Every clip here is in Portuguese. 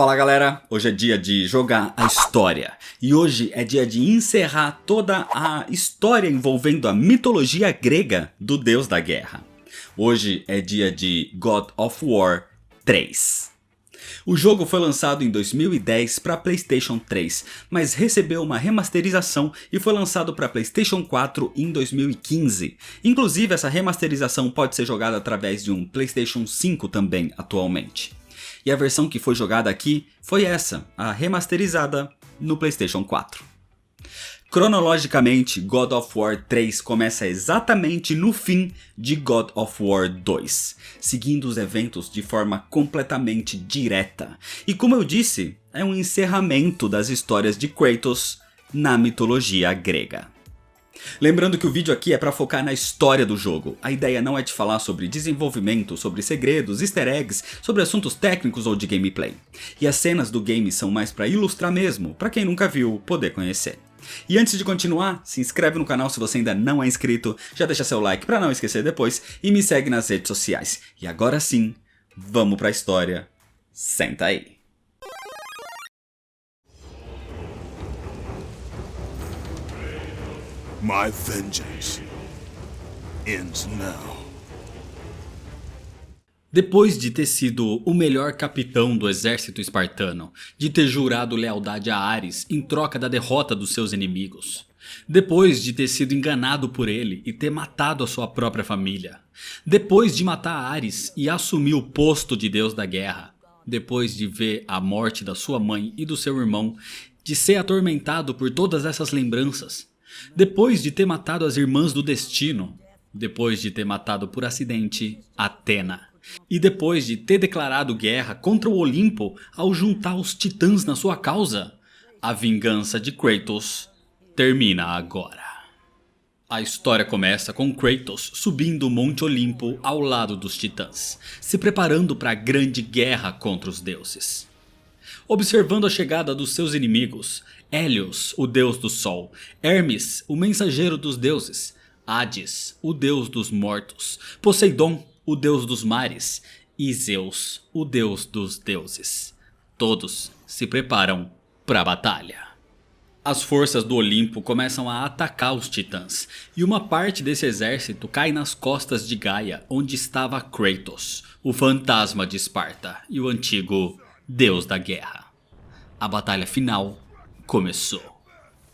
Fala galera, hoje é dia de jogar a história e hoje é dia de encerrar toda a história envolvendo a mitologia grega do deus da guerra. Hoje é dia de God of War 3. O jogo foi lançado em 2010 para PlayStation 3, mas recebeu uma remasterização e foi lançado para PlayStation 4 em 2015. Inclusive essa remasterização pode ser jogada através de um PlayStation 5 também atualmente. E a versão que foi jogada aqui foi essa, a remasterizada no PlayStation 4. Cronologicamente, God of War 3 começa exatamente no fim de God of War 2, seguindo os eventos de forma completamente direta. E como eu disse, é um encerramento das histórias de Kratos na mitologia grega. Lembrando que o vídeo aqui é para focar na história do jogo. A ideia não é de falar sobre desenvolvimento, sobre segredos, easter eggs, sobre assuntos técnicos ou de gameplay. E as cenas do game são mais para ilustrar mesmo, para quem nunca viu poder conhecer. E antes de continuar, se inscreve no canal se você ainda não é inscrito, já deixa seu like para não esquecer depois e me segue nas redes sociais. E agora sim, vamos para a história. Senta aí. My vengeance ends now. Depois de ter sido o melhor capitão do exército espartano, de ter jurado lealdade a Ares em troca da derrota dos seus inimigos, depois de ter sido enganado por ele e ter matado a sua própria família, depois de matar Ares e assumir o posto de deus da guerra, depois de ver a morte da sua mãe e do seu irmão, de ser atormentado por todas essas lembranças, depois de ter matado as irmãs do destino, depois de ter matado por acidente Atena, e depois de ter declarado guerra contra o Olimpo ao juntar os titãs na sua causa, a vingança de Kratos termina agora. A história começa com Kratos subindo o Monte Olimpo ao lado dos titãs, se preparando para a grande guerra contra os deuses. Observando a chegada dos seus inimigos, Hélios, o deus do sol, Hermes, o mensageiro dos deuses, Hades, o deus dos mortos, Poseidon, o deus dos mares, e Zeus, o deus dos deuses. Todos se preparam para a batalha. As forças do Olimpo começam a atacar os titãs, e uma parte desse exército cai nas costas de Gaia, onde estava Kratos, o fantasma de Esparta e o antigo deus da guerra. A batalha final começou.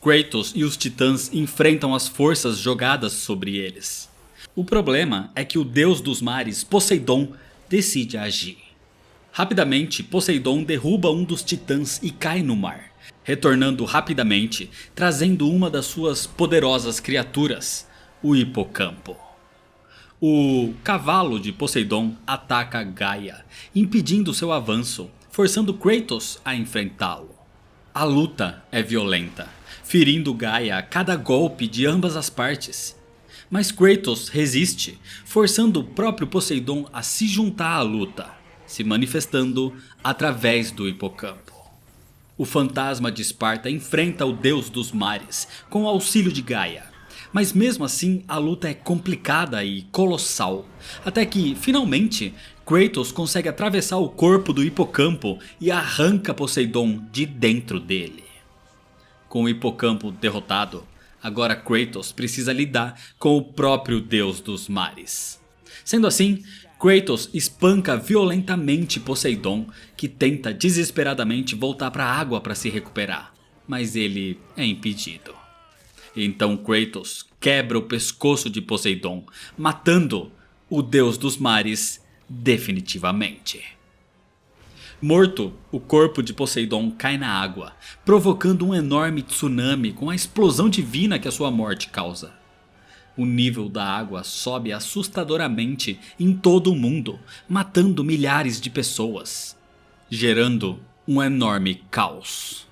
Kratos e os titãs enfrentam as forças jogadas sobre eles. O problema é que o deus dos mares, Poseidon, decide agir. Rapidamente, Poseidon derruba um dos titãs e cai no mar, retornando rapidamente, trazendo uma das suas poderosas criaturas, o Hipocampo. O cavalo de Poseidon ataca Gaia, impedindo seu avanço, forçando Kratos a enfrentá-lo. A luta é violenta, ferindo Gaia a cada golpe de ambas as partes. Mas Kratos resiste, forçando o próprio Poseidon a se juntar à luta, se manifestando através do Hipocampo. O fantasma de Esparta enfrenta o deus dos mares com o auxílio de Gaia. Mas mesmo assim a luta é complicada e colossal, até que finalmente Kratos consegue atravessar o corpo do Hipocampo e arranca Poseidon de dentro dele. Com o Hipocampo derrotado, agora Kratos precisa lidar com o próprio deus dos mares. Sendo assim, Kratos espanca violentamente Poseidon, que tenta desesperadamente voltar para a água para se recuperar, mas ele é impedido. Então Kratos quebra o pescoço de Poseidon, matando o deus dos mares definitivamente. Morto, o corpo de Poseidon cai na água, provocando um enorme tsunami com a explosão divina que a sua morte causa. O nível da água sobe assustadoramente em todo o mundo, matando milhares de pessoas, gerando um enorme caos.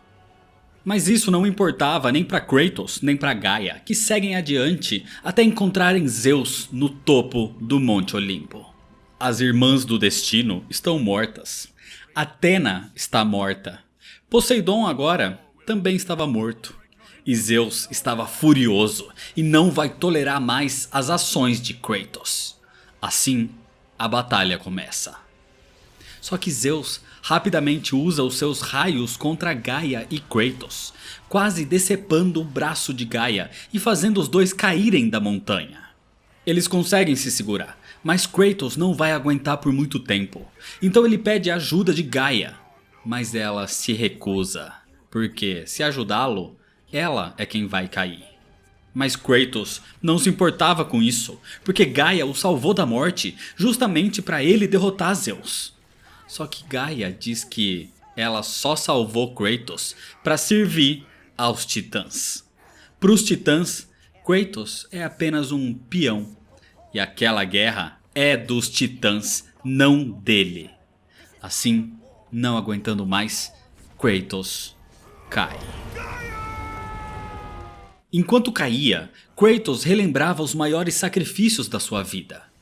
Mas isso não importava nem para Kratos nem para Gaia, que seguem adiante até encontrarem Zeus no topo do Monte Olimpo. As irmãs do destino estão mortas. Atena está morta. Poseidon agora também estava morto. E Zeus estava furioso e não vai tolerar mais as ações de Kratos. Assim, a batalha começa. Só que Zeus rapidamente usa os seus raios contra Gaia e Kratos, quase decepando o braço de Gaia e fazendo os dois caírem da montanha. Eles conseguem se segurar, mas Kratos não vai aguentar por muito tempo, então ele pede a ajuda de Gaia, mas ela se recusa, porque se ajudá-lo, ela é quem vai cair. Mas Kratos não se importava com isso, porque Gaia o salvou da morte justamente para ele derrotar Zeus. Só que Gaia diz que ela só salvou Kratos para servir aos titãs. Para os titãs, Kratos é apenas um peão. E aquela guerra é dos titãs, não dele. Assim, não aguentando mais, Kratos cai. Enquanto caía, Kratos relembrava os maiores sacrifícios da sua vida.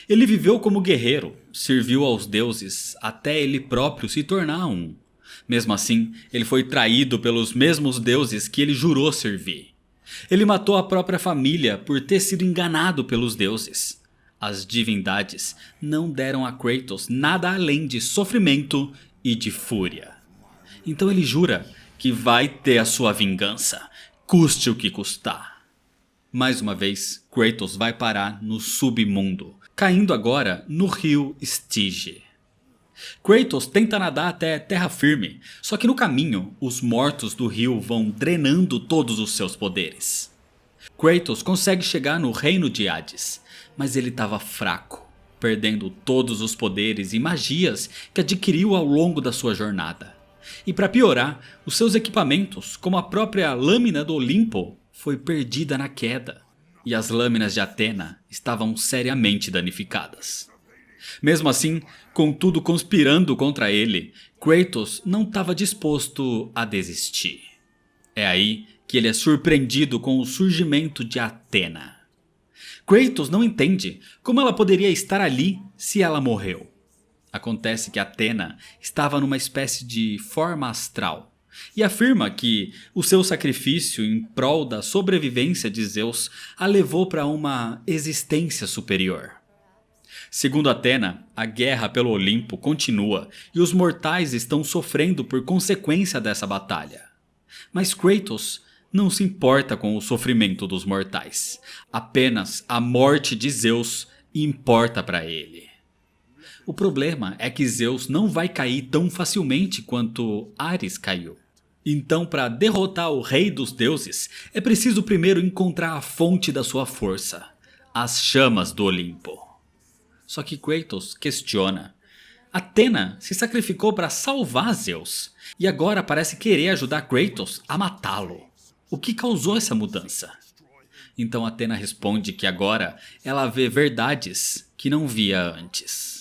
Ele viveu como guerreiro, serviu aos deuses até ele próprio se tornar um. Mesmo assim, ele foi traído pelos mesmos deuses que ele jurou servir. Ele matou a própria família por ter sido enganado pelos deuses. As divindades não deram a Kratos nada além de sofrimento e de fúria. Então ele jura que vai ter a sua vingança, custe o que custar. Mais uma vez, Kratos vai parar no submundo, caindo agora no rio Stygia. Kratos tenta nadar até terra firme, só que no caminho, os mortos do rio vão drenando todos os seus poderes. Kratos consegue chegar no reino de Hades, mas ele estava fraco, perdendo todos os poderes e magias que adquiriu ao longo da sua jornada. E para piorar, os seus equipamentos, como a própria lâmina do Olimpo, foi perdida na queda, e as lâminas de Atena estavam seriamente danificadas. Mesmo assim, com tudo conspirando contra ele, Kratos não estava disposto a desistir. É aí que ele é surpreendido com o surgimento de Atena. Kratos não entende como ela poderia estar ali se ela morreu. Acontece que Atena estava numa espécie de forma astral e afirma que o seu sacrifício em prol da sobrevivência de Zeus a levou para uma existência superior. Segundo Atena, a guerra pelo Olimpo continua e os mortais estão sofrendo por consequência dessa batalha. Mas Kratos não se importa com o sofrimento dos mortais. Apenas a morte de Zeus importa para ele. O problema é que Zeus não vai cair tão facilmente quanto Ares caiu. Então, para derrotar o rei dos deuses, é preciso primeiro encontrar a fonte da sua força, as chamas do Olimpo. Só que Kratos questiona. Atena se sacrificou para salvar Zeus e agora parece querer ajudar Kratos a matá-lo. O que causou essa mudança? Então Atena responde que agora ela vê verdades que não via antes.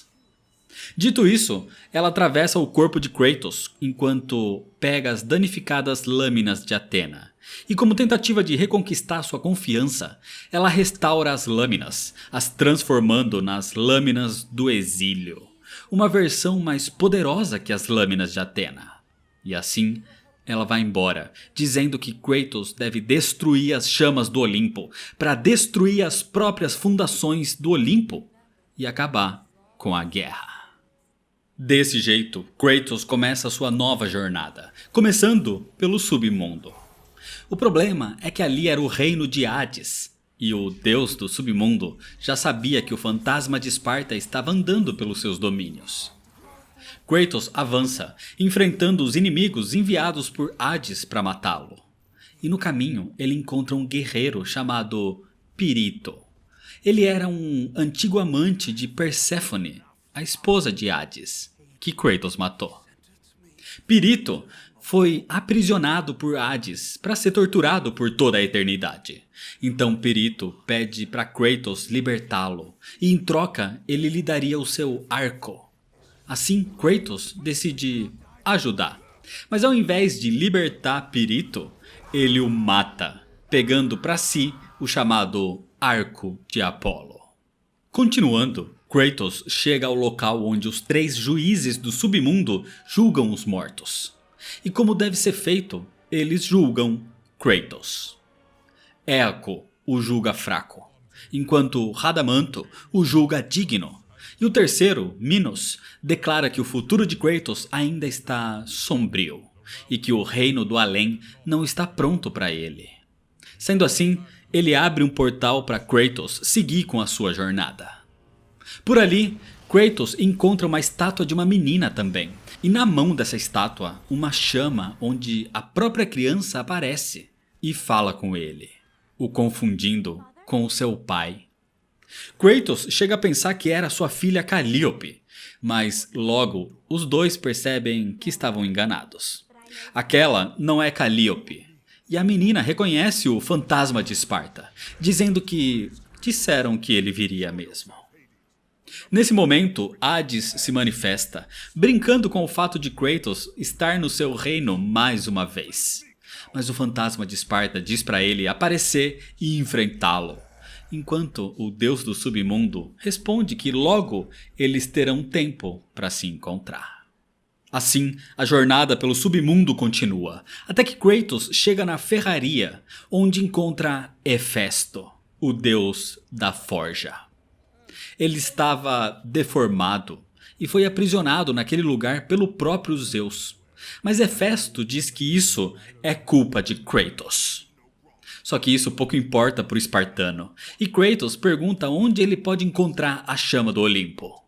Dito isso, ela atravessa o corpo de Kratos enquanto pega as danificadas lâminas de Atena. E como tentativa de reconquistar sua confiança, ela restaura as lâminas, as transformando nas lâminas do exílio. Uma versão mais poderosa que as lâminas de Atena. E assim, ela vai embora, dizendo que Kratos deve destruir as chamas do Olimpo para destruir as próprias fundações do Olimpo e acabar com a guerra. Desse jeito, Kratos começa sua nova jornada, começando pelo submundo. O problema é que ali era o reino de Hades, e o deus do submundo já sabia que o fantasma de Esparta estava andando pelos seus domínios. Kratos avança, enfrentando os inimigos enviados por Hades para matá-lo. E no caminho ele encontra um guerreiro chamado Pirito. Ele era um antigo amante de Perséfone, a esposa de Hades, que Kratos matou. Pirito foi aprisionado por Hades para ser torturado por toda a eternidade. Então Pirito pede para Kratos libertá-lo e em troca ele lhe daria o seu arco. Assim Kratos decide ajudar, mas ao invés de libertar Pirito, ele o mata, pegando para si o chamado Arco de Apolo. Continuando, Kratos chega ao local onde os 3 juízes do submundo julgam os mortos. E como deve ser feito, eles julgam Kratos. Eaco o julga fraco, enquanto Radamanto o julga digno. E o terceiro, Minos, declara que o futuro de Kratos ainda está sombrio e que o reino do além não está pronto para ele. Sendo assim, ele abre um portal para Kratos seguir com a sua jornada. Por ali, Kratos encontra uma estátua de uma menina também, e na mão dessa estátua, uma chama onde a própria criança aparece e fala com ele, o confundindo com o seu pai. Kratos chega a pensar que era sua filha Calliope, mas logo os dois percebem que estavam enganados. Aquela não é Calliope, e a menina reconhece o fantasma de Esparta, dizendo que disseram que ele viria mesmo. Nesse momento, Hades se manifesta, brincando com o fato de Kratos estar no seu reino mais uma vez. Mas o fantasma de Esparta diz para ele aparecer e enfrentá-lo, enquanto o deus do submundo responde que logo eles terão tempo para se encontrar. Assim, a jornada pelo submundo continua, até que Kratos chega na ferraria, onde encontra Hefesto, o deus da forja. Ele estava deformado e foi aprisionado naquele lugar pelo próprio Zeus. Mas Hefesto diz que isso é culpa de Kratos. Só que isso pouco importa para o espartano, e Kratos pergunta onde ele pode encontrar a chama do Olimpo.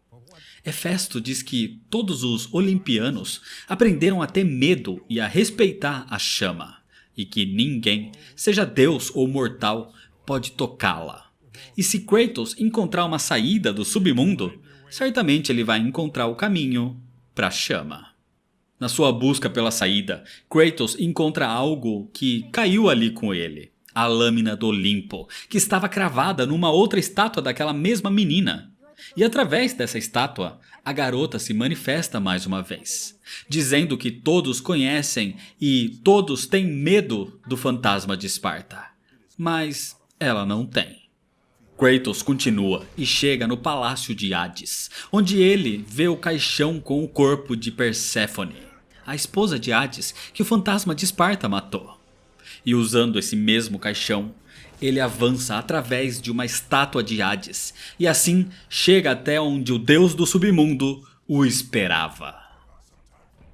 Hefesto diz que todos os olimpianos aprenderam a ter medo e a respeitar a chama, e que ninguém, seja deus ou mortal, pode tocá-la. E se Kratos encontrar uma saída do submundo, certamente ele vai encontrar o caminho para a chama. Na sua busca pela saída, Kratos encontra algo que caiu ali com ele. A lâmina do Olimpo, que estava cravada numa outra estátua daquela mesma menina. E através dessa estátua, a garota se manifesta mais uma vez, dizendo que todos conhecem e todos têm medo do fantasma de Esparta. Mas ela não tem. Kratos continua e chega no palácio de Hades, onde ele vê o caixão com o corpo de Perséfone, a esposa de Hades que o fantasma de Esparta matou. E usando esse mesmo caixão, ele avança através de uma estátua de Hades e assim chega até onde o deus do submundo o esperava.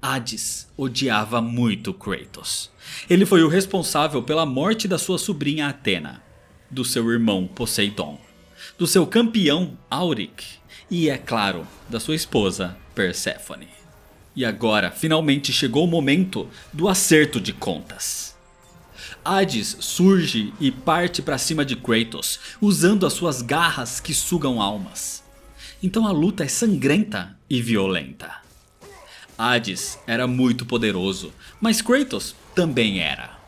Hades odiava muito Kratos. Ele foi o responsável pela morte da sua sobrinha Atena, do seu irmão Poseidon, do seu campeão Áuric e, é claro, da sua esposa Perséfone. E agora finalmente chegou o momento do acerto de contas. Hades surge e parte para cima de Kratos, usando as suas garras que sugam almas. Então a luta é sangrenta e violenta. Hades era muito poderoso, mas Kratos também era.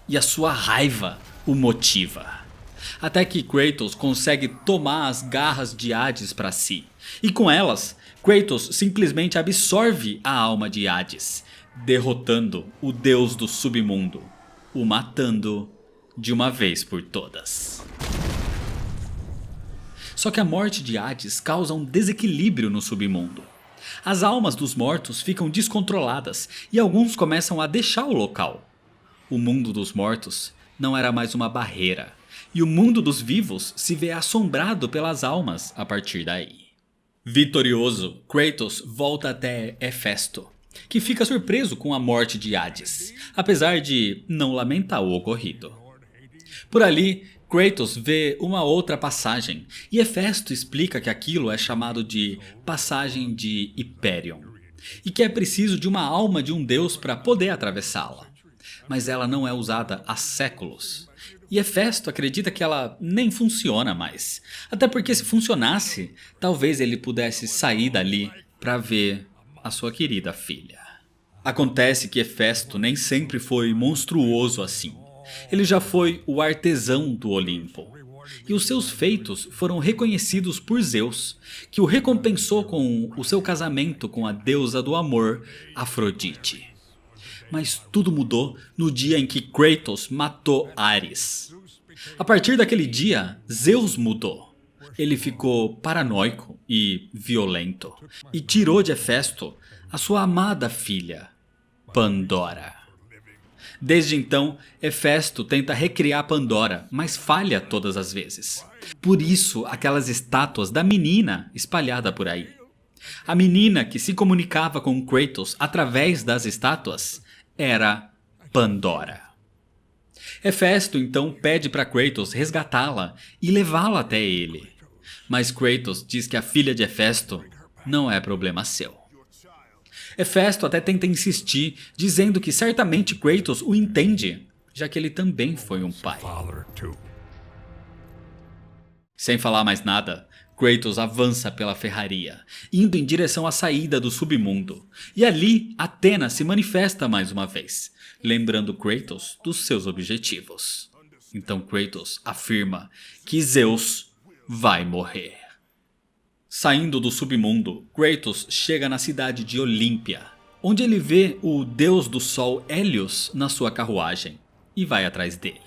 E a sua raiva o motiva. Até que Kratos consegue tomar as garras de Hades para si. E com elas, Kratos simplesmente absorve a alma de Hades, derrotando o deus do submundo, o matando de uma vez por todas. Só que a morte de Hades causa um desequilíbrio no submundo. As almas dos mortos ficam descontroladas e alguns começam a deixar o local. O mundo dos mortos não era mais uma barreira, e o mundo dos vivos se vê assombrado pelas almas a partir daí. Vitorioso, Kratos volta até Hefesto, que fica surpreso com a morte de Hades, apesar de não lamentar o ocorrido. Por ali, Kratos vê uma outra passagem, e Hefesto explica que aquilo é chamado de Passagem de Hyperion, e que é preciso de uma alma de um deus para poder atravessá-la. Mas ela não é usada há séculos. E Hefesto acredita que ela nem funciona mais. Até porque se funcionasse, talvez ele pudesse sair dali para ver a sua querida filha. Acontece que Hefesto nem sempre foi monstruoso assim. Ele já foi o artesão do Olimpo. E os seus feitos foram reconhecidos por Zeus, que o recompensou com o seu casamento com a deusa do amor, Afrodite. Mas tudo mudou no dia em que Kratos matou Ares. A partir daquele dia, Zeus mudou. Ele ficou paranoico e violento, e tirou de Hefesto a sua amada filha, Pandora. Desde então, Hefesto tenta recriar Pandora, mas falha todas as vezes. Por isso, aquelas estátuas da menina espalhada por aí. A menina que se comunicava com Kratos através das estátuas era Pandora. Hefesto então pede para Kratos resgatá-la e levá-la até ele. Mas Kratos diz que a filha de Hefesto não é problema seu. Hefesto até tenta insistir, dizendo que certamente Kratos o entende, já que ele também foi um pai. Sem falar mais nada, Kratos avança pela ferraria, indo em direção à saída do submundo. E ali, Athena se manifesta mais uma vez, lembrando Kratos dos seus objetivos. Então Kratos afirma que Zeus vai morrer. Saindo do submundo, Kratos chega na cidade de Olímpia, onde ele vê o deus do sol Hélios na sua carruagem e vai atrás dele.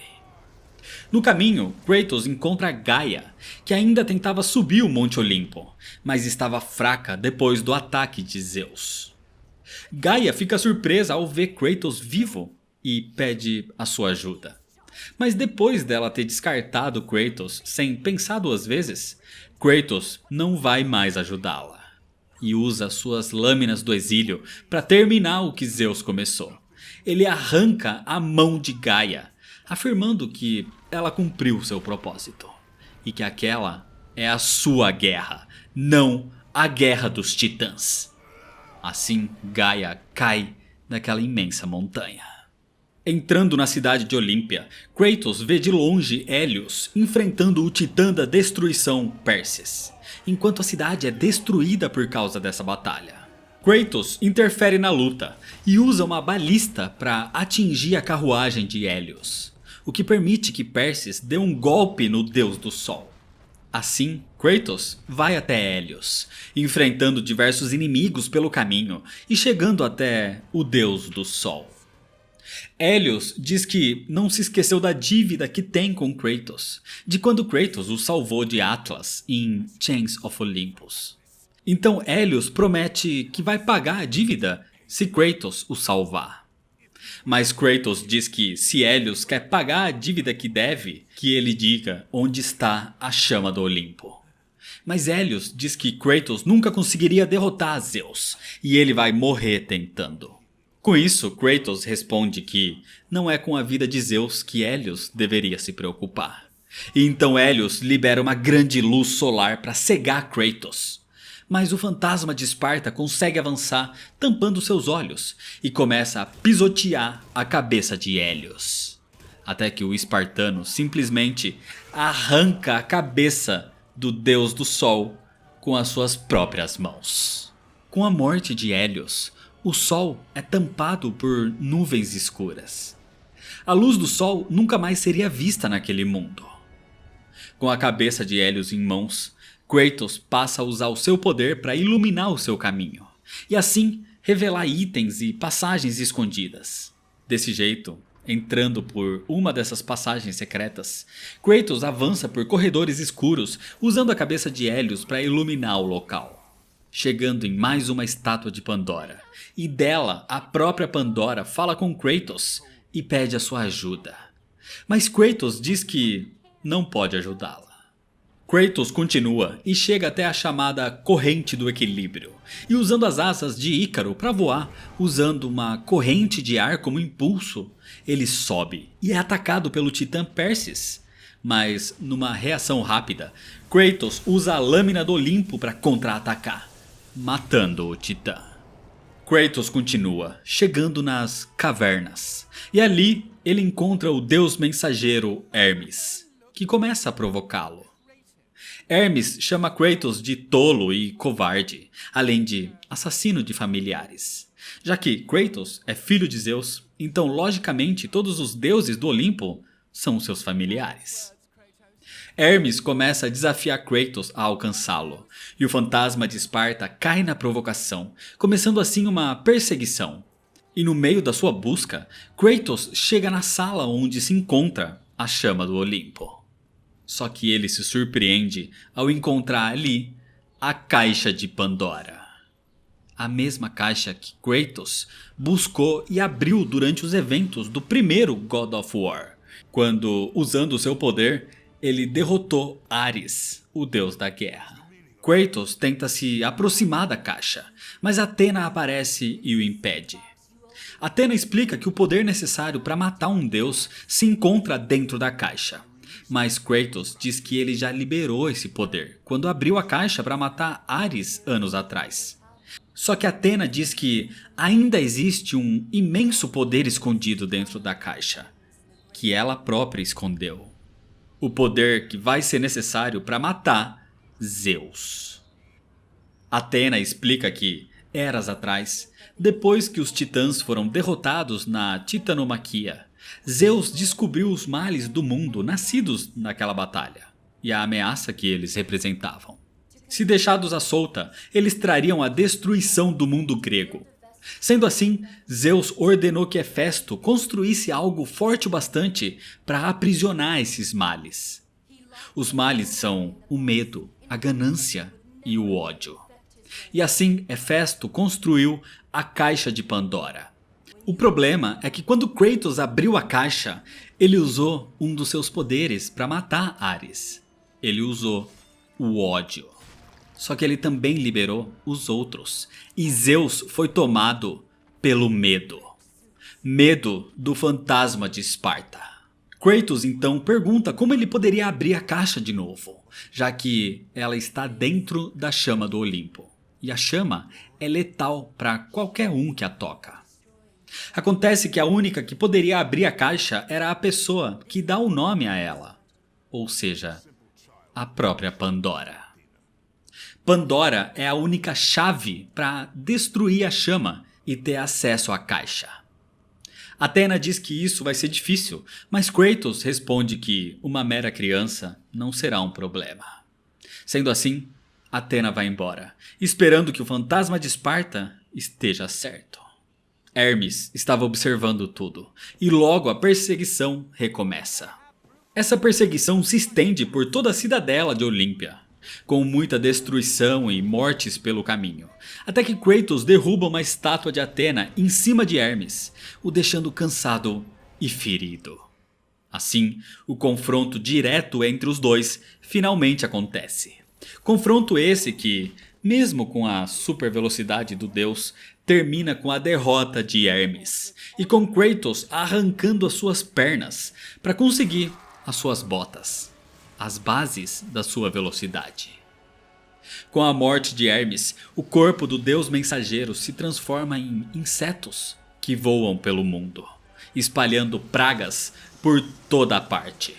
No caminho, Kratos encontra Gaia, que ainda tentava subir o Monte Olimpo, mas estava fraca depois do ataque de Zeus. Gaia fica surpresa ao ver Kratos vivo e pede a sua ajuda. Mas depois dela ter descartado Kratos sem pensar duas vezes, Kratos não vai mais ajudá-la. E usa suas lâminas do exílio para terminar o que Zeus começou. Ele arranca a mão de Gaia, afirmando que ela cumpriu seu propósito. E que aquela é a sua guerra, não a guerra dos titãs. Assim, Gaia cai daquela imensa montanha. Entrando na cidade de Olímpia, Kratos vê de longe Hélios enfrentando o titã da destruição Perses, enquanto a cidade é destruída por causa dessa batalha. Kratos interfere na luta e usa uma balista para atingir a carruagem de Hélios, o que permite que Perses dê um golpe no deus do sol. Assim, Kratos vai até Hélios, enfrentando diversos inimigos pelo caminho e chegando até o deus do sol. Hélios diz que não se esqueceu da dívida que tem com Kratos, de quando Kratos o salvou de Atlas em Chains of Olympus. Então Hélios promete que vai pagar a dívida se Kratos o salvar. Mas Kratos diz que se Hélios quer pagar a dívida que deve, que ele diga onde está a chama do Olimpo. Mas Hélios diz que Kratos nunca conseguiria derrotar Zeus, e ele vai morrer tentando. Com isso, Kratos responde que não é com a vida de Zeus que Hélios deveria se preocupar. E então Hélios libera uma grande luz solar para cegar Kratos. Mas o fantasma de Esparta consegue avançar, tampando seus olhos, e começa a pisotear a cabeça de Hélios. Até que o espartano simplesmente arranca a cabeça do deus do sol com as suas próprias mãos. Com a morte de Hélios, o sol é tampado por nuvens escuras. A luz do sol nunca mais seria vista naquele mundo. Com a cabeça de Hélios em mãos, Kratos passa a usar o seu poder para iluminar o seu caminho, e assim revelar itens e passagens escondidas. Desse jeito, entrando por uma dessas passagens secretas, Kratos avança por corredores escuros usando a cabeça de Hélios para iluminar o local. Chegando em mais uma estátua de Pandora, e dela a própria Pandora fala com Kratos e pede a sua ajuda. Mas Kratos diz que não pode ajudá-la. Kratos continua e chega até a chamada Corrente do Equilíbrio, e usando as asas de Ícaro para voar, usando uma corrente de ar como impulso, ele sobe e é atacado pelo titã Perses. Mas numa reação rápida, Kratos usa a lâmina do Olimpo para contra-atacar, matando o titã. Kratos continua, chegando nas cavernas, e ali ele encontra o deus mensageiro Hermes, que começa a provocá-lo. Hermes chama Kratos de tolo e covarde, além de assassino de familiares. Já que Kratos é filho de Zeus, então logicamente todos os deuses do Olimpo são seus familiares. Hermes começa a desafiar Kratos a alcançá-lo, e o fantasma de Esparta cai na provocação, começando assim uma perseguição. E no meio da sua busca, Kratos chega na sala onde se encontra a chama do Olimpo. Só que ele se surpreende ao encontrar ali a Caixa de Pandora. a mesma caixa que Kratos buscou e abriu durante os eventos do primeiro God of War, quando, usando seu poder, ele derrotou Ares, o deus da guerra. Kratos tenta se aproximar da caixa, mas Athena aparece e o impede. Athena explica que o poder necessário para matar um deus se encontra dentro da caixa, mas Kratos diz que ele já liberou esse poder quando abriu a caixa para matar Ares anos atrás. Só que Athena diz que ainda existe um imenso poder escondido dentro da caixa, que ela própria escondeu. O poder que vai ser necessário para matar Zeus. Athena explica que, eras atrás, depois que os titãs foram derrotados na Titanomaquia, Zeus descobriu os males do mundo nascidos naquela batalha e a ameaça que eles representavam. Se deixados à solta, eles trariam a destruição do mundo grego. Sendo assim, Zeus ordenou que Hefesto construísse algo forte o bastante para aprisionar esses males. Os males são o medo, a ganância e o ódio. E assim, Hefesto construiu a Caixa de Pandora. O problema é que quando Kratos abriu a caixa, ele usou um dos seus poderes para matar Ares. Ele usou o ódio. Só que ele também liberou os outros. E Zeus foi tomado pelo medo. Medo do fantasma de Esparta. Kratos então pergunta como ele poderia abrir a caixa de novo, já que ela está dentro da chama do Olimpo. E a chama é letal para qualquer um que a toca. Acontece que a única que poderia abrir a caixa era a pessoa que dá o nome a ela. Ou seja, a própria Pandora. Pandora é a única chave para destruir a chama e ter acesso à caixa. Athena diz que isso vai ser difícil, mas Kratos responde que uma mera criança não será um problema. Sendo assim, Athena vai embora, esperando que o fantasma de Esparta esteja certo. Hermes estava observando tudo, e logo a perseguição recomeça. Essa perseguição se estende por toda a cidadela de Olímpia, com muita destruição e mortes pelo caminho, até que Kratos derruba uma estátua de Athena em cima de Hermes, o deixando cansado e ferido. Assim, o confronto direto entre os dois finalmente acontece. Confronto esse que, mesmo com a super velocidade do deus, termina com a derrota de Hermes, e com Kratos arrancando as suas pernas para conseguir as suas botas, as bases da sua velocidade. Com a morte de Hermes, o corpo do deus mensageiro se transforma em insetos que voam pelo mundo, espalhando pragas por toda a parte.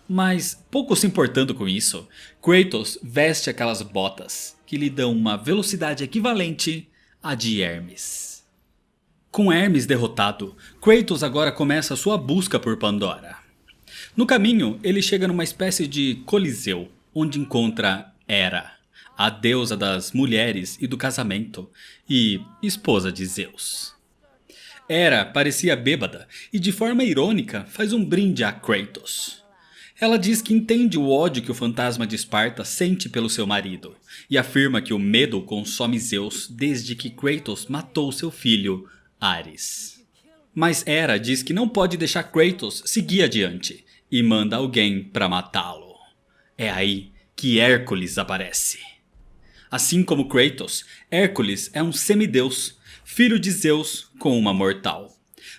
Mas, pouco se importando com isso, Kratos veste aquelas botas que lhe dão uma velocidade equivalente à de Hermes. Com Hermes derrotado, Kratos agora começa sua busca por Pandora. No caminho, ele chega numa espécie de coliseu, onde encontra Hera, a deusa das mulheres e do casamento, e esposa de Zeus. Hera parecia bêbada e de forma irônica faz um brinde a Kratos. Ela diz que entende o ódio que o fantasma de Esparta sente pelo seu marido, e afirma que o medo consome Zeus desde que Kratos matou seu filho, Ares. Mas Hera diz que não pode deixar Kratos seguir adiante, e manda alguém para matá-lo. É aí que Hércules aparece. Assim como Kratos, Hércules é um semideus, filho de Zeus com uma mortal.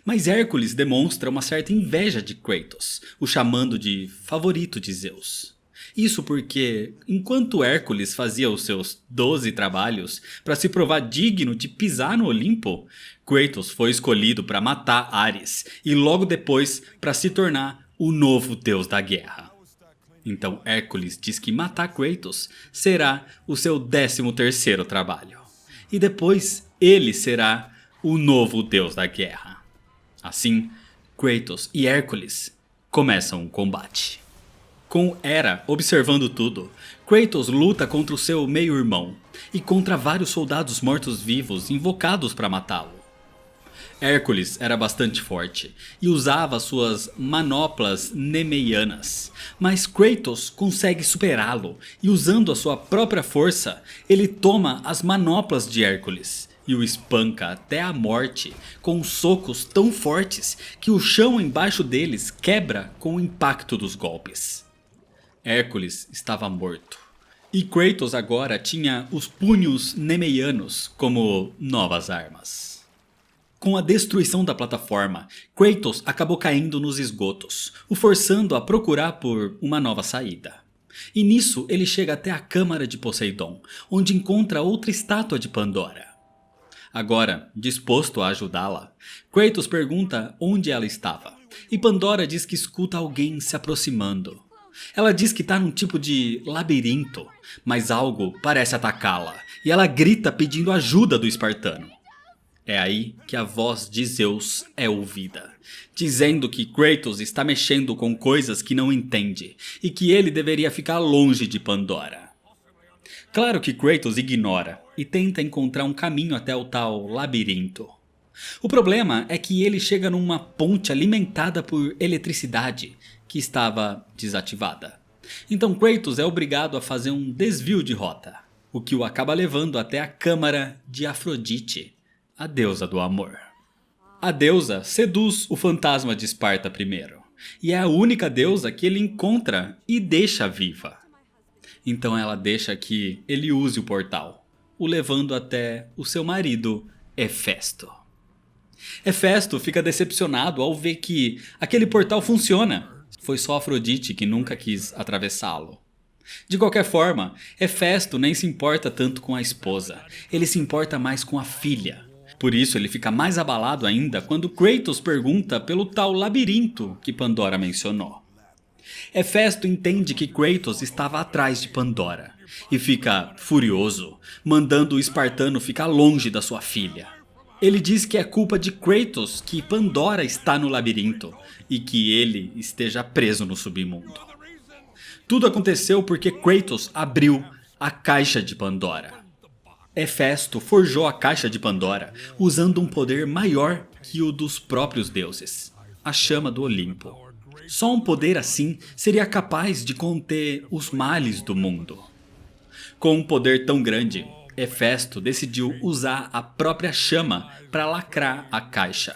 Mas Hércules demonstra uma certa inveja de Kratos, o chamando de favorito de Zeus. Isso porque, enquanto Hércules fazia os seus 12 trabalhos para se provar digno de pisar no Olimpo, Kratos foi escolhido para matar Ares e logo depois para se tornar o novo deus da guerra. Então Hércules diz que matar Kratos será o seu 13º trabalho. E depois ele será o novo deus da guerra. Assim, Kratos e Hércules começam um combate. Com Hera observando tudo, Kratos luta contra o seu meio-irmão e contra vários soldados mortos-vivos invocados para matá-lo. Hércules era bastante forte e usava suas manoplas nemeianas, mas Kratos consegue superá-lo e usando a sua própria força, ele toma as manoplas de Hércules e o espanca até a morte com socos tão fortes que o chão embaixo deles quebra com o impacto dos golpes. Hércules estava morto, e Kratos agora tinha os punhos nemeianos como novas armas. Com a destruição da plataforma, Kratos acabou caindo nos esgotos, o forçando a procurar por uma nova saída. E nisso ele chega até a Câmara de Poseidon, onde encontra outra estátua de Pandora. Agora, disposto a ajudá-la, Kratos pergunta onde ela estava, e Pandora diz que escuta alguém se aproximando. Ela diz que está num tipo de labirinto, mas algo parece atacá-la, e ela grita pedindo ajuda do espartano. É aí que a voz de Zeus é ouvida, dizendo que Kratos está mexendo com coisas que não entende, e que ele deveria ficar longe de Pandora. Claro que Kratos ignora e tenta encontrar um caminho até o tal labirinto. O problema é que ele chega numa ponte alimentada por eletricidade que estava desativada. Então Kratos é obrigado a fazer um desvio de rota, o que o acaba levando até a Câmara de Afrodite, a deusa do amor. A deusa seduz o fantasma de Esparta primeiro, e é a única deusa que ele encontra e deixa viva. Então ela deixa que ele use o portal, o levando até o seu marido, Hefesto. Hefesto fica decepcionado ao ver que aquele portal funciona. Foi só Afrodite que nunca quis atravessá-lo. De qualquer forma, Hefesto nem se importa tanto com a esposa, ele se importa mais com a filha. Por isso ele fica mais abalado ainda quando Kratos pergunta pelo tal labirinto que Pandora mencionou. Hefesto entende que Kratos estava atrás de Pandora e fica furioso, mandando o espartano ficar longe da sua filha. Ele diz que é culpa de Kratos que Pandora está no labirinto e que ele esteja preso no submundo. Tudo aconteceu porque Kratos abriu a caixa de Pandora. Hefesto forjou a caixa de Pandora usando um poder maior que o dos próprios deuses, a chama do Olimpo. Só um poder assim seria capaz de conter os males do mundo. Com um poder tão grande, Hefesto decidiu usar a própria chama para lacrar a caixa.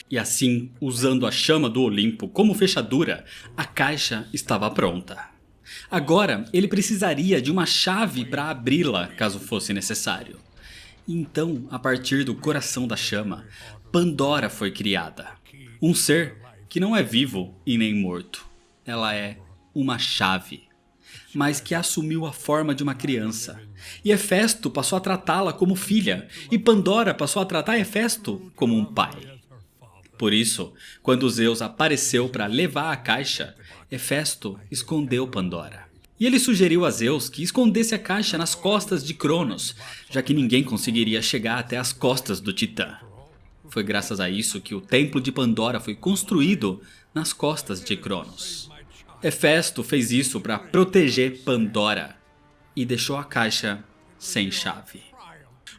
E assim, usando a chama do Olimpo como fechadura, a caixa estava pronta. Agora, ele precisaria de uma chave para abri-la, caso fosse necessário. Então, a partir do coração da chama, Pandora foi criada. Um ser que não é vivo e nem morto. Ela é uma chave, mas que assumiu a forma de uma criança. E Hefesto passou a tratá-la como filha, e Pandora passou a tratar Hefesto como um pai. Por isso, quando Zeus apareceu para levar a caixa, Hefesto escondeu Pandora. E ele sugeriu a Zeus que escondesse a caixa nas costas de Cronos, já que ninguém conseguiria chegar até as costas do Titã. Foi graças a isso que o templo de Pandora foi construído nas costas de Cronos. Hefesto fez isso para proteger Pandora e deixou a caixa sem chave.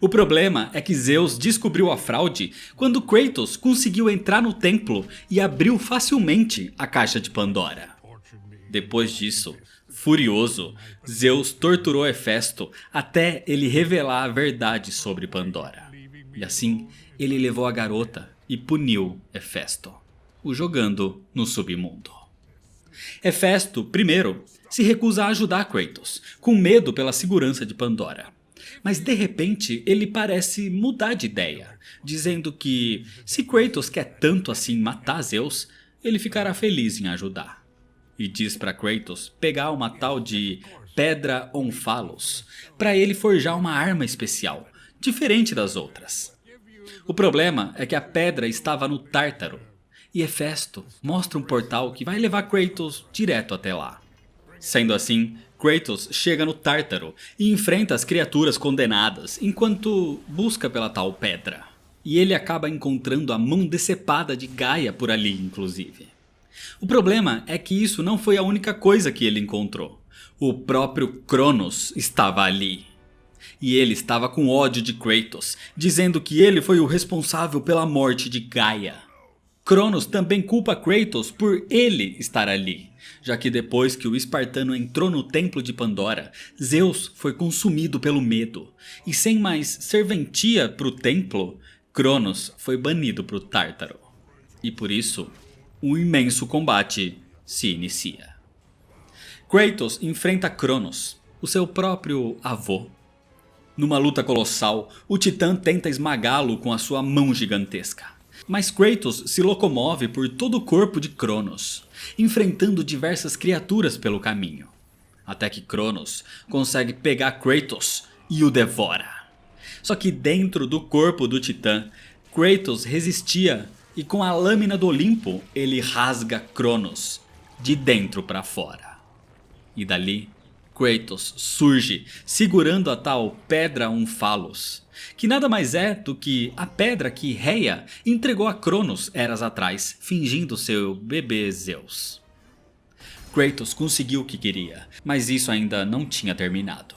O problema é que Zeus descobriu a fraude quando Kratos conseguiu entrar no templo e abriu facilmente a caixa de Pandora. Depois disso, furioso, Zeus torturou Hefesto até ele revelar a verdade sobre Pandora. E assim, ele levou a garota e puniu Hefesto, o jogando no submundo. Hefesto, primeiro, se recusa a ajudar Kratos, com medo pela segurança de Pandora. Mas de repente ele parece mudar de ideia, dizendo que se Kratos quer tanto assim matar Zeus, ele ficará feliz em ajudar. E diz para Kratos pegar uma tal de Pedra Onfalos, para ele forjar uma arma especial, diferente das outras. O problema é que a pedra estava no Tártaro, e Hefesto mostra um portal que vai levar Kratos direto até lá. Sendo assim, Kratos chega no Tártaro e enfrenta as criaturas condenadas enquanto busca pela tal pedra. E ele acaba encontrando a mão decepada de Gaia por ali, inclusive. O problema é que isso não foi a única coisa que ele encontrou. O próprio Cronos estava ali. E ele estava com ódio de Kratos, dizendo que ele foi o responsável pela morte de Gaia. Cronos também culpa Kratos por ele estar ali, já que depois que o espartano entrou no templo de Pandora, Zeus foi consumido pelo medo, e sem mais serventia para o templo, Cronos foi banido para o Tártaro. E por isso, um imenso combate se inicia. Kratos enfrenta Cronos, o seu próprio avô. Numa luta colossal, o Titã tenta esmagá-lo com a sua mão gigantesca. Mas Kratos se locomove por todo o corpo de Cronos, enfrentando diversas criaturas pelo caminho. Até que Cronos consegue pegar Kratos e o devora. Só que dentro do corpo do Titã, Kratos resistia e com a lâmina do Olimpo ele rasga Cronos de dentro para fora. E dali, Kratos surge segurando a tal Pedra Umphalos, que nada mais é do que a pedra que Rhea entregou a Cronos eras atrás, fingindo seu bebê Zeus. Kratos conseguiu o que queria, mas isso ainda não tinha terminado.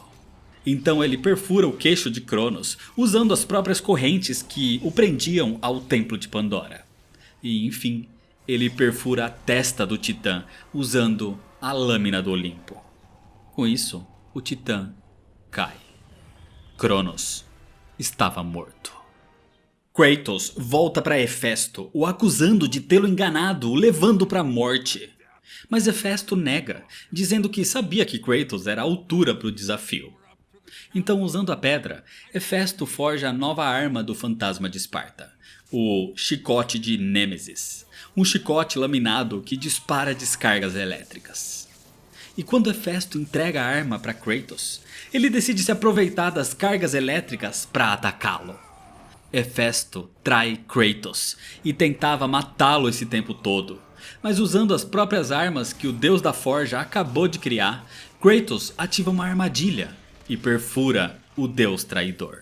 Então ele perfura o queixo de Cronos, usando as próprias correntes que o prendiam ao templo de Pandora. E enfim, ele perfura a testa do Titã, usando a lâmina do Olimpo. Com isso, o Titã cai. Cronos estava morto. Kratos volta para Hefesto, o acusando de tê-lo enganado, o levando para a morte. Mas Hefesto nega, dizendo que sabia que Kratos era a altura para o desafio. Então, usando a pedra, Hefesto forja a nova arma do fantasma de Esparta, o Chicote de Nêmesis, um chicote laminado que dispara descargas elétricas. E quando Hefesto entrega a arma para Kratos, ele decide se aproveitar das cargas elétricas para atacá-lo. Hefesto trai Kratos e tentava matá-lo esse tempo todo, mas usando as próprias armas que o deus da forja acabou de criar, Kratos ativa uma armadilha e perfura o deus traidor.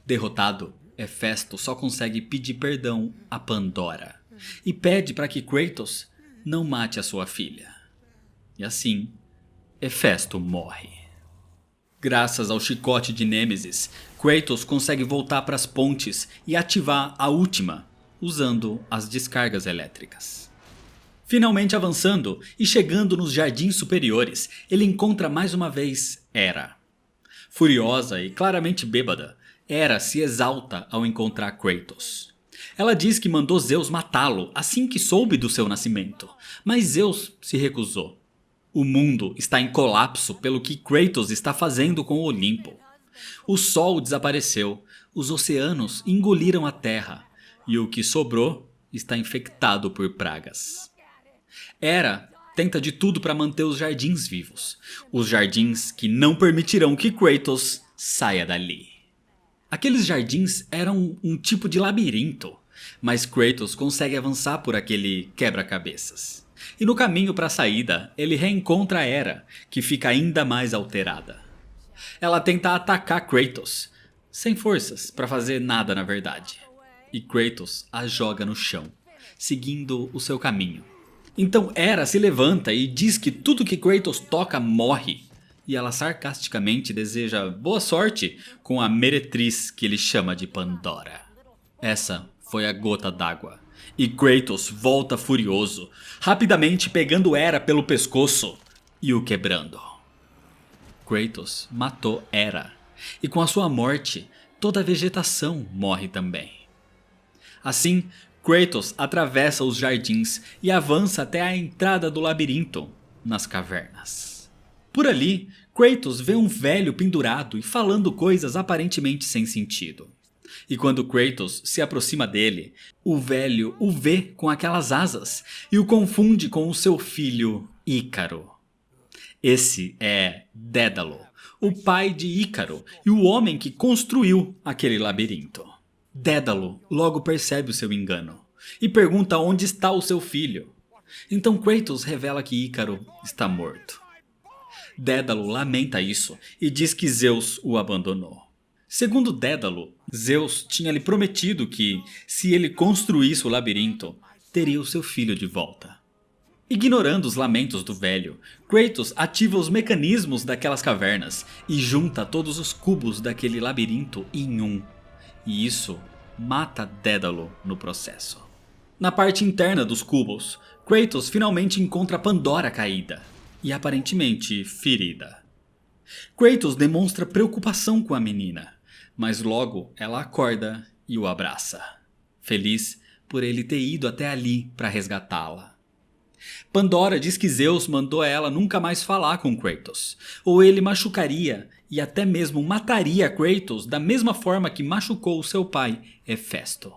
Derrotado, Hefesto só consegue pedir perdão a Pandora e pede para que Kratos não mate a sua filha. E assim, Hefesto morre. Graças ao chicote de Nêmesis, Kratos consegue voltar para as pontes e ativar a última, usando as descargas elétricas. Finalmente avançando e chegando nos jardins superiores, ele encontra mais uma vez Hera. Furiosa e claramente bêbada, Hera se exalta ao encontrar Kratos. Ela diz que mandou Zeus matá-lo assim que soube do seu nascimento, mas Zeus se recusou. O mundo está em colapso pelo que Kratos está fazendo com o Olimpo. O sol desapareceu, os oceanos engoliram a terra e o que sobrou está infectado por pragas. Hera tenta de tudo para manter os jardins vivos, os jardins que não permitirão que Kratos saia dali. Aqueles jardins eram um tipo de labirinto, mas Kratos consegue avançar por aquele quebra-cabeças. E no caminho para a saída, ele reencontra Hera, que fica ainda mais alterada. Ela tenta atacar Kratos, sem forças para fazer nada na verdade. E Kratos a joga no chão, seguindo o seu caminho. Então Hera se levanta e diz que tudo que Kratos toca morre. E ela sarcasticamente deseja boa sorte com a meretriz que ele chama de Pandora. Essa foi a gota d'água. E Kratos volta furioso, rapidamente pegando Hera pelo pescoço e o quebrando. Kratos matou Hera, e com a sua morte, toda a vegetação morre também. Assim, Kratos atravessa os jardins e avança até a entrada do labirinto, nas cavernas. Por ali, Kratos vê um velho pendurado e falando coisas aparentemente sem sentido. E quando Kratos se aproxima dele, o velho o vê com aquelas asas e o confunde com o seu filho Ícaro. Esse é Dédalo, o pai de Ícaro e o homem que construiu aquele labirinto. Dédalo logo percebe o seu engano e pergunta onde está o seu filho. Então Kratos revela que Ícaro está morto. Dédalo lamenta isso e diz que Zeus o abandonou. Segundo Dédalo, Zeus tinha lhe prometido que, se ele construísse o labirinto, teria o seu filho de volta. Ignorando os lamentos do velho, Kratos ativa os mecanismos daquelas cavernas e junta todos os cubos daquele labirinto em um. E isso mata Dédalo no processo. Na parte interna dos cubos, Kratos finalmente encontra Pandora caída e aparentemente ferida. Kratos demonstra preocupação com a menina, mas logo ela acorda e o abraça, feliz por ele ter ido até ali para resgatá-la. Pandora diz que Zeus mandou ela nunca mais falar com Kratos, ou ele machucaria e até mesmo mataria Kratos da mesma forma que machucou seu pai, Hefesto.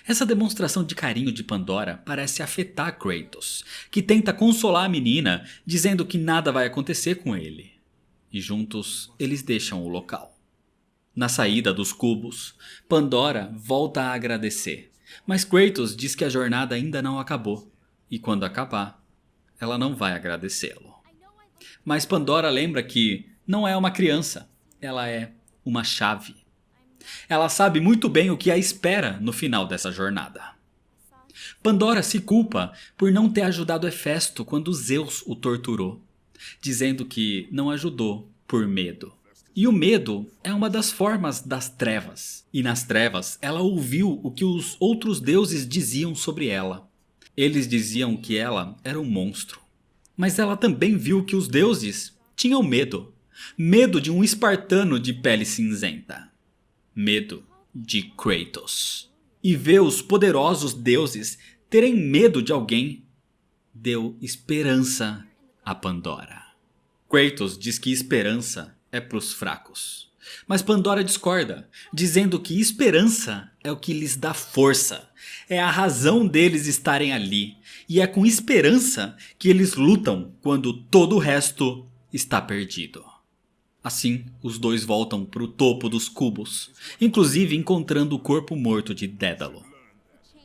Essa demonstração de carinho de Pandora parece afetar Kratos, que tenta consolar a menina dizendo que nada vai acontecer com ele. E juntos eles deixam o local. Na saída dos cubos, Pandora volta a agradecer, mas Kratos diz que a jornada ainda não acabou, e quando acabar, ela não vai agradecê-lo. Mas Pandora lembra que não é uma criança, ela é uma chave. Ela sabe muito bem o que a espera no final dessa jornada. Pandora se culpa por não ter ajudado Hefesto quando Zeus o torturou, dizendo que não ajudou por medo. E o medo é uma das formas das trevas. E nas trevas ela ouviu o que os outros deuses diziam sobre ela. Eles diziam que ela era um monstro. Mas ela também viu que os deuses tinham medo. Medo de um espartano de pele cinzenta. Medo de Kratos. E ver os poderosos deuses terem medo de alguém deu esperança a Pandora. Kratos diz que esperança é pros fracos. Mas Pandora discorda, dizendo que esperança é o que lhes dá força. É a razão deles estarem ali. E é com esperança que eles lutam quando todo o resto está perdido. Assim, os dois voltam para o topo dos cubos, inclusive encontrando o corpo morto de Dédalo.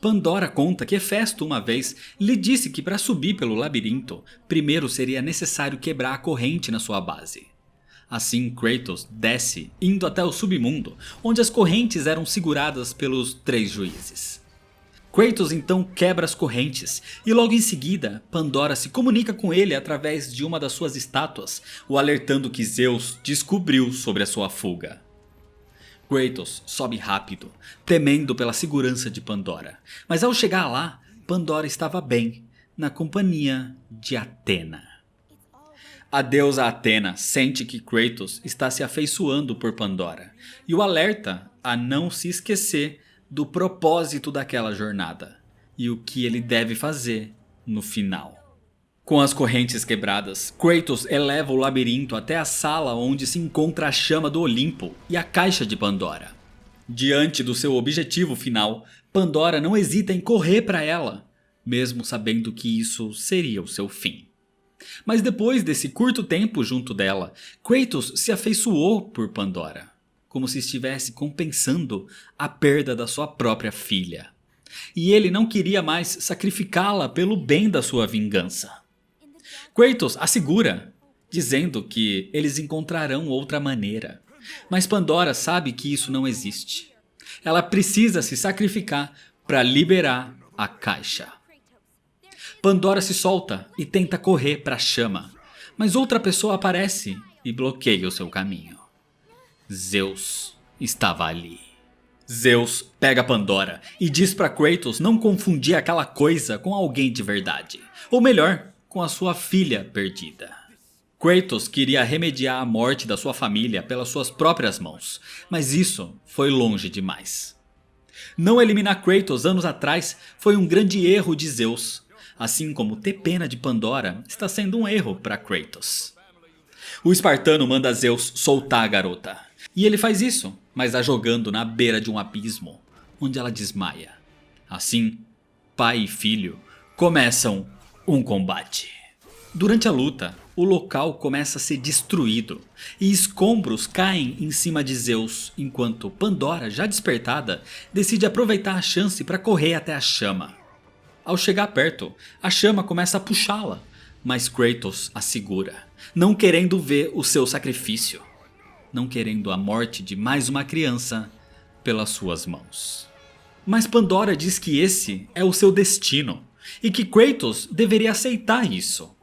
Pandora conta que Hefesto uma vez lhe disse que para subir pelo labirinto, primeiro seria necessário quebrar a corrente na sua base. Assim, Kratos desce, indo até o submundo, onde as correntes eram seguradas pelos 3 juízes. Kratos então quebra as correntes, e logo em seguida, Pandora se comunica com ele através de uma das suas estátuas, o alertando que Zeus descobriu sobre a sua fuga. Kratos sobe rápido, temendo pela segurança de Pandora, mas ao chegar lá, Pandora estava bem, na companhia de Atena. A deusa Atena sente que Kratos está se afeiçoando por Pandora, e o alerta a não se esquecer do propósito daquela jornada e o que ele deve fazer no final. Com as correntes quebradas, Kratos eleva o labirinto até a sala onde se encontra a chama do Olimpo e a caixa de Pandora. Diante do seu objetivo final, Pandora não hesita em correr para ela, mesmo sabendo que isso seria o seu fim. Mas depois desse curto tempo junto dela, Kratos se afeiçoou por Pandora, como se estivesse compensando a perda da sua própria filha. E ele não queria mais sacrificá-la pelo bem da sua vingança. Kratos assegura, dizendo que eles encontrarão outra maneira. Mas Pandora sabe que isso não existe. Ela precisa se sacrificar para liberar a caixa. Pandora se solta e tenta correr para a chama, mas outra pessoa aparece e bloqueia o seu caminho. Zeus estava ali. Zeus pega Pandora e diz para Kratos não confundir aquela coisa com alguém de verdade. Ou melhor, com a sua filha perdida. Kratos queria remediar a morte da sua família pelas suas próprias mãos, mas isso foi longe demais. Não eliminar Kratos anos atrás foi um grande erro de Zeus, assim como ter pena de Pandora está sendo um erro para Kratos. O espartano manda Zeus soltar a garota. E ele faz isso, mas a jogando na beira de um abismo, onde ela desmaia. Assim, pai e filho começam um combate. Durante a luta, o local começa a ser destruído e escombros caem em cima de Zeus, enquanto Pandora, já despertada, decide aproveitar a chance para correr até a chama. Ao chegar perto, a chama começa a puxá-la, mas Kratos a segura, não querendo ver o seu sacrifício. Não querendo a morte de mais uma criança pelas suas mãos. Mas Pandora diz que esse é o seu destino e que Kratos deveria aceitar isso.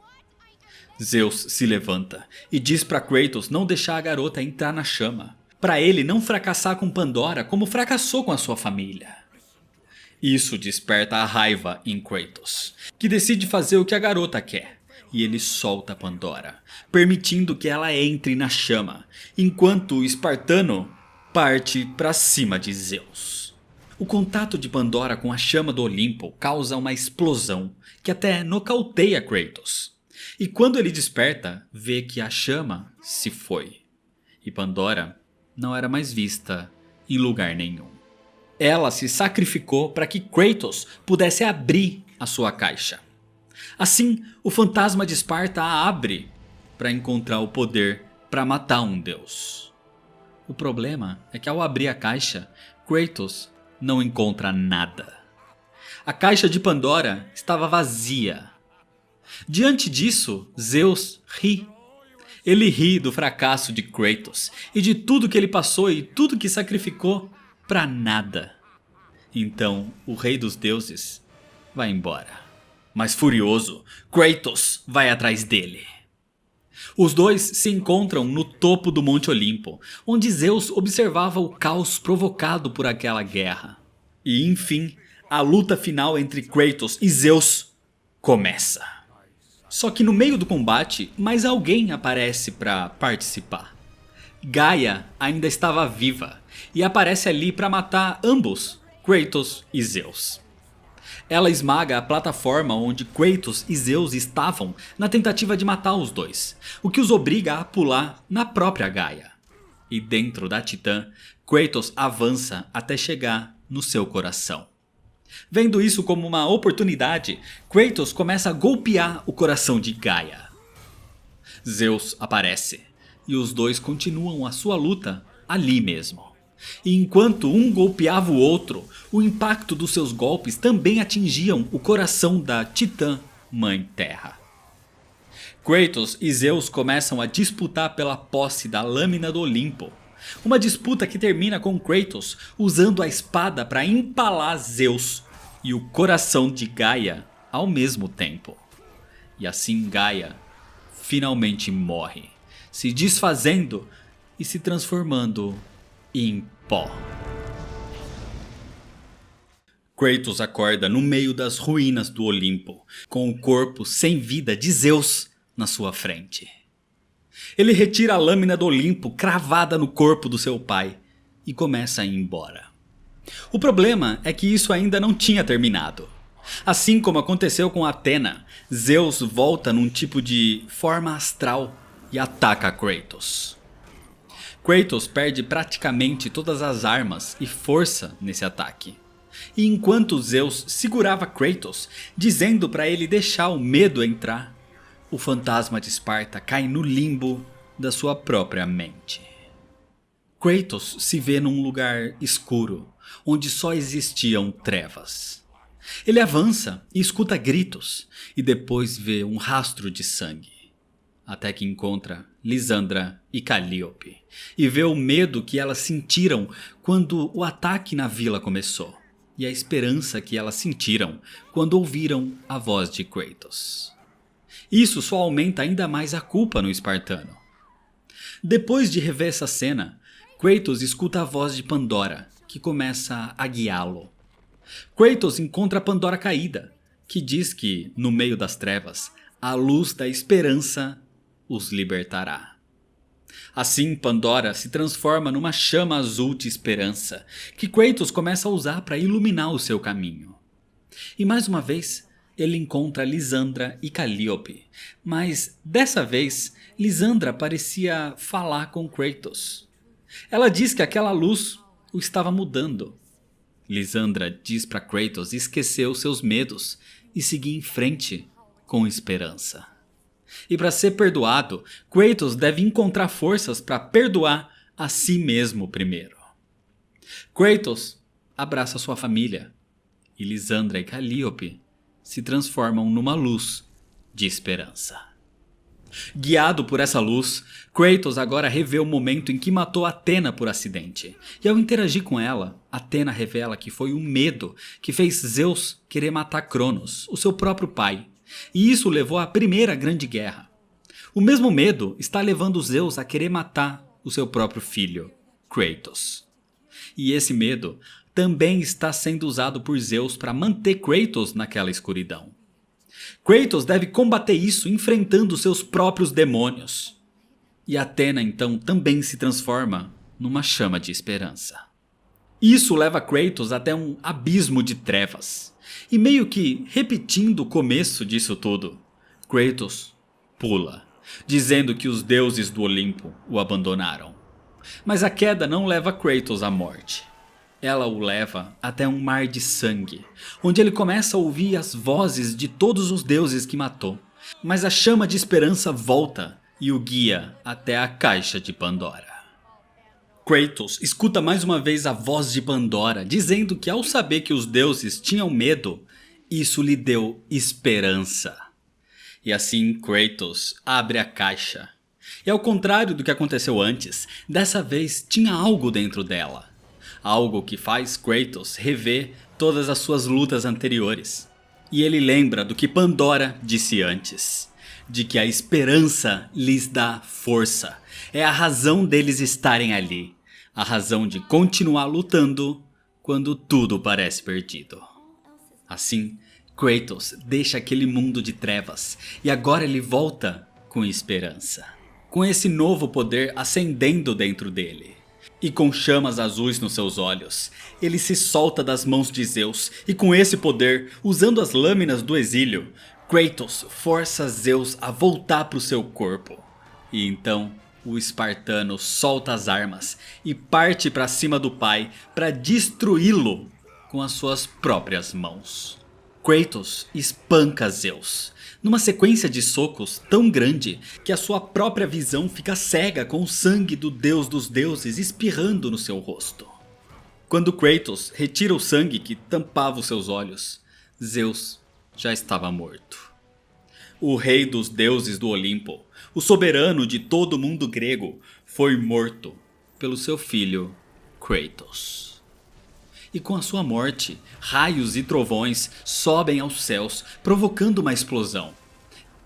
Zeus se levanta e diz para Kratos não deixar a garota entrar na chama, para ele não fracassar com Pandora como fracassou com a sua família. Isso desperta a raiva em Kratos, que decide fazer o que a garota quer, e ele solta Pandora, permitindo que ela entre na chama, enquanto o espartano parte para cima de Zeus. O contato de Pandora com a chama do Olimpo causa uma explosão que até nocauteia Kratos. E quando ele desperta, vê que a chama se foi. E Pandora não era mais vista em lugar nenhum. Ela se sacrificou para que Kratos pudesse abrir a sua caixa. Assim, o fantasma de Esparta a abre para encontrar o poder para matar um deus. O problema é que ao abrir a caixa, Kratos não encontra nada. A caixa de Pandora estava vazia. Diante disso, Zeus ri. Ele ri do fracasso de Kratos e de tudo que ele passou e tudo que sacrificou para nada. Então, o rei dos deuses vai embora. Mas furioso, Kratos vai atrás dele. Os dois se encontram no topo do Monte Olimpo, onde Zeus observava o caos provocado por aquela guerra. E enfim, a luta final entre Kratos e Zeus começa. Só que no meio do combate, mais alguém aparece para participar. Gaia ainda estava viva e aparece ali para matar ambos, Kratos e Zeus. Ela esmaga a plataforma onde Kratos e Zeus estavam na tentativa de matar os dois, o que os obriga a pular na própria Gaia. E dentro da Titã, Kratos avança até chegar no seu coração. Vendo isso como uma oportunidade, Kratos começa a golpear o coração de Gaia. Zeus aparece e os dois continuam a sua luta ali mesmo. E enquanto um golpeava o outro, o impacto dos seus golpes também atingiam o coração da Titã Mãe Terra. Kratos e Zeus começam a disputar pela posse da lâmina do Olimpo. Uma disputa que termina com Kratos usando a espada para empalar Zeus e o coração de Gaia ao mesmo tempo. E assim Gaia finalmente morre, se desfazendo e se transformando em pó. Kratos acorda no meio das ruínas do Olimpo, com o corpo sem vida de Zeus na sua frente. Ele retira a lâmina do Olimpo cravada no corpo do seu pai e começa a ir embora. O problema é que isso ainda não tinha terminado. Assim como aconteceu com Atena, Zeus volta num tipo de forma astral e ataca Kratos. Kratos perde praticamente todas as armas e força nesse ataque. E enquanto Zeus segurava Kratos, dizendo para ele deixar o medo entrar, o fantasma de Esparta cai no limbo da sua própria mente. Kratos se vê num lugar escuro, onde só existiam trevas. Ele avança e escuta gritos, e depois vê um rastro de sangue. Até que encontra Lisandra e Calliope, e vê o medo que elas sentiram quando o ataque na vila começou, e a esperança que elas sentiram quando ouviram a voz de Kratos. Isso só aumenta ainda mais a culpa no espartano. Depois de rever essa cena, Kratos escuta a voz de Pandora, que começa a guiá-lo. Kratos encontra Pandora caída, que diz que, no meio das trevas, a luz da esperança os libertará. Assim, Pandora se transforma numa chama azul de esperança, que Kratos começa a usar para iluminar o seu caminho. E mais uma vez, ele encontra Lisandra e Calliope, mas dessa vez, Lisandra parecia falar com Kratos. Ela diz que aquela luz o estava mudando. Lisandra diz para Kratos esquecer os seus medos e seguir em frente com esperança. E para ser perdoado, Kratos deve encontrar forças para perdoar a si mesmo primeiro. Kratos abraça sua família e Lisandra e Calliope se transformam numa luz de esperança. Guiado por essa luz, Kratos agora revê o momento em que matou Atena por acidente. E ao interagir com ela, Atena revela que foi o medo que fez Zeus querer matar Cronos, o seu próprio pai. E isso levou à primeira grande guerra. O mesmo medo está levando Zeus a querer matar o seu próprio filho, Kratos. E esse medo também está sendo usado por Zeus para manter Kratos naquela escuridão. Kratos deve combater isso enfrentando seus próprios demônios. E Athena então também se transforma numa chama de esperança. Isso leva Kratos até um abismo de trevas. E meio que repetindo o começo disso tudo, Kratos pula, dizendo que os deuses do Olimpo o abandonaram. Mas a queda não leva Kratos à morte. Ela o leva até um mar de sangue, onde ele começa a ouvir as vozes de todos os deuses que matou. Mas a chama de esperança volta e o guia até a caixa de Pandora. Kratos escuta mais uma vez a voz de Pandora, dizendo que ao saber que os deuses tinham medo, isso lhe deu esperança. E assim Kratos abre a caixa. E ao contrário do que aconteceu antes, dessa vez tinha algo dentro dela. Algo que faz Kratos rever todas as suas lutas anteriores. E ele lembra do que Pandora disse antes. De que a esperança lhes dá força. É a razão deles estarem ali. A razão de continuar lutando quando tudo parece perdido. Assim, Kratos deixa aquele mundo de trevas e agora ele volta com esperança. Com esse novo poder acendendo dentro dele. E com chamas azuis nos seus olhos, ele se solta das mãos de Zeus e com esse poder, usando as lâminas do exílio, Kratos força Zeus a voltar para o seu corpo. E então o espartano solta as armas e parte para cima do pai para destruí-lo com as suas próprias mãos. Kratos espanca Zeus, numa sequência de socos tão grande que a sua própria visão fica cega com o sangue do deus dos deuses espirrando no seu rosto. Quando Kratos retira o sangue que tampava os seus olhos, Zeus já estava morto. O rei dos deuses do Olimpo, o soberano de todo o mundo grego, foi morto pelo seu filho Kratos. E com a sua morte, raios e trovões sobem aos céus, provocando uma explosão.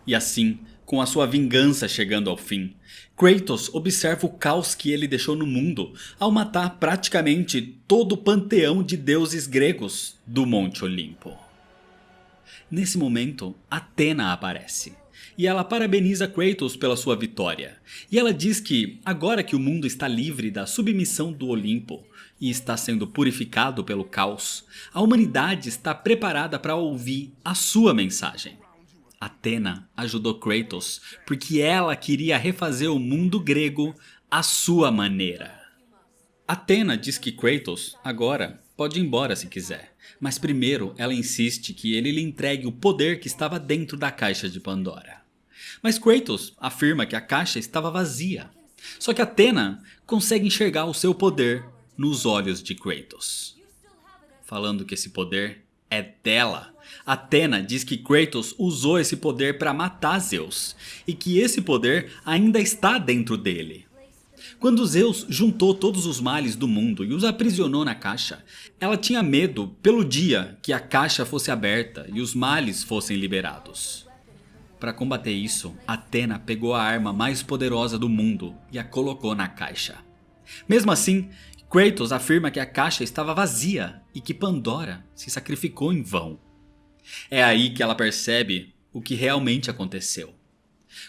E assim, com a sua vingança chegando ao fim, Kratos observa o caos que ele deixou no mundo ao matar praticamente todo o panteão de deuses gregos do Monte Olimpo. Nesse momento, Athena aparece. E ela parabeniza Kratos pela sua vitória. E ela diz que, agora que o mundo está livre da submissão do Olimpo e está sendo purificado pelo caos, a humanidade está preparada para ouvir a sua mensagem. Athena ajudou Kratos porque ela queria refazer o mundo grego à sua maneira. Athena diz que Kratos, agora, pode ir embora se quiser. Mas primeiro ela insiste que ele lhe entregue o poder que estava dentro da caixa de Pandora. Mas Kratos afirma que a caixa estava vazia. Só que Athena consegue enxergar o seu poder nos olhos de Kratos. Falando que esse poder é dela, Athena diz que Kratos usou esse poder para matar Zeus. E que esse poder ainda está dentro dele. Quando Zeus juntou todos os males do mundo e os aprisionou na caixa, ela tinha medo pelo dia que a caixa fosse aberta e os males fossem liberados. Para combater isso, Athena pegou a arma mais poderosa do mundo e a colocou na caixa. Mesmo assim, Kratos afirma que a caixa estava vazia e que Pandora se sacrificou em vão. É aí que ela percebe o que realmente aconteceu.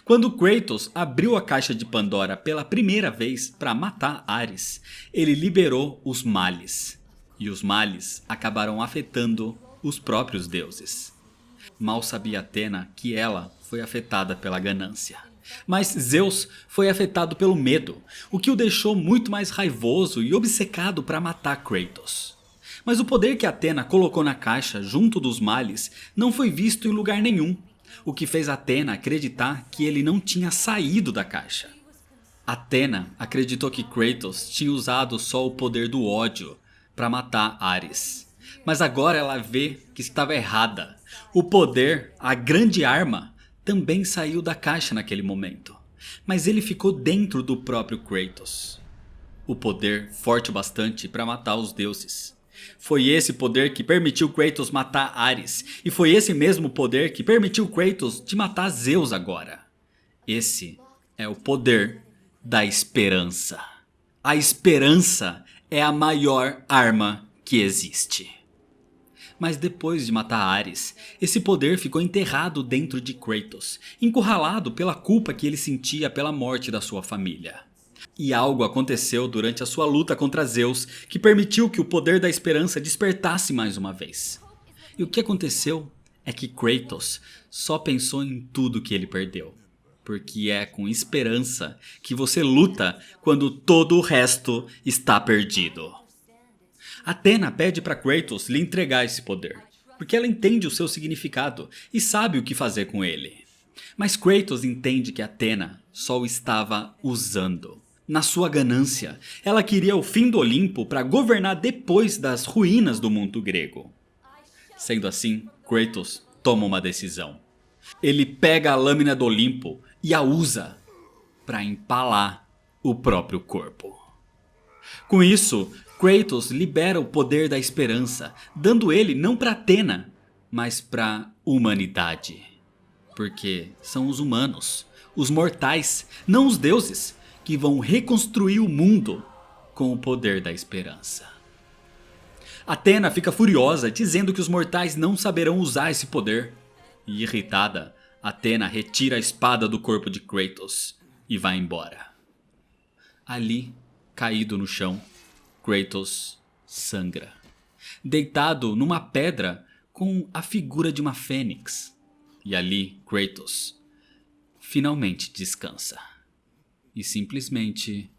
Quando Kratos abriu a caixa de Pandora pela primeira vez para matar Ares, ele liberou os males. E os males acabaram afetando os próprios deuses. Mal sabia Athena que ela foi afetada pela ganância. Mas Zeus foi afetado pelo medo, o que o deixou muito mais raivoso e obcecado para matar Kratos. Mas o poder que Athena colocou na caixa junto dos males não foi visto em lugar nenhum. O que fez Athena acreditar que ele não tinha saído da caixa. Athena acreditou que Kratos tinha usado só o poder do ódio para matar Ares. Mas agora ela vê que estava errada. O poder, a grande arma, também saiu da caixa naquele momento. Mas ele ficou dentro do próprio Kratos. O poder forte o bastante para matar os deuses. Foi esse poder que permitiu Kratos matar Ares. E foi esse mesmo poder que permitiu Kratos de matar Zeus agora. Esse é o poder da esperança. A esperança é a maior arma que existe. Mas depois de matar Ares, esse poder ficou enterrado dentro de Kratos, encurralado pela culpa que ele sentia pela morte da sua família. E algo aconteceu durante a sua luta contra Zeus que permitiu que o poder da esperança despertasse mais uma vez. E o que aconteceu é que Kratos só pensou em tudo que ele perdeu. Porque é com esperança que você luta quando todo o resto está perdido. Athena pede para Kratos lhe entregar esse poder, porque ela entende o seu significado e sabe o que fazer com ele. Mas Kratos entende que Athena só o estava usando. Na sua ganância, ela queria o fim do Olimpo para governar depois das ruínas do mundo grego. Sendo assim, Kratos toma uma decisão. Ele pega a lâmina do Olimpo e a usa para empalar o próprio corpo. Com isso, Kratos libera o poder da esperança, dando ele não para Athena, mas para a humanidade. Porque são os humanos, os mortais, não os deuses, que vão reconstruir o mundo com o poder da esperança. Athena fica furiosa, dizendo que os mortais não saberão usar esse poder. E irritada, Athena retira a espada do corpo de Kratos e vai embora. Ali, caído no chão, Kratos sangra, deitado numa pedra com a figura de uma fênix. E ali Kratos finalmente descansa. E simplesmente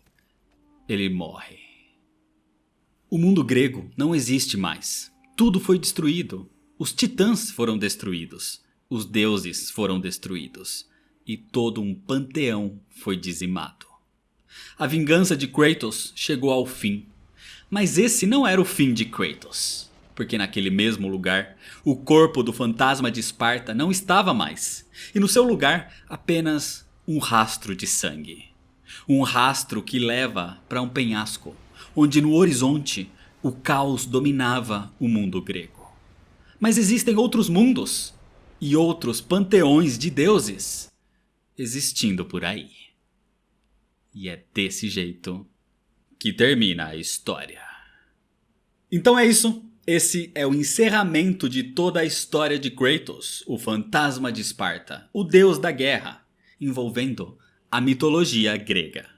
ele morre. O mundo grego não existe mais. Tudo foi destruído. Os titãs foram destruídos. Os deuses foram destruídos. E todo um panteão foi dizimado. A vingança de Kratos chegou ao fim. Mas esse não era o fim de Kratos. Porque naquele mesmo lugar, o corpo do fantasma de Esparta não estava mais. E no seu lugar, apenas um rastro de sangue. Um rastro que leva para um penhasco, onde no horizonte o caos dominava o mundo grego. Mas existem outros mundos e outros panteões de deuses existindo por aí. E é desse jeito que termina a história. Então é isso. Esse é o encerramento de toda a história de Kratos, o fantasma de Esparta, o deus da guerra, envolvendo a mitologia grega.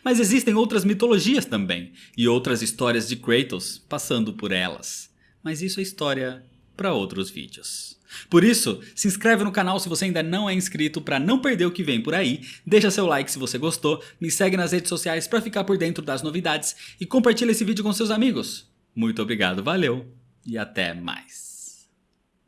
Mas existem outras mitologias também, e outras histórias de Kratos passando por elas. Mas isso é história para outros vídeos. Por isso, se inscreve no canal se você ainda não é inscrito para não perder o que vem por aí, deixa seu like se você gostou, me segue nas redes sociais para ficar por dentro das novidades e compartilha esse vídeo com seus amigos. Muito obrigado, valeu e até mais.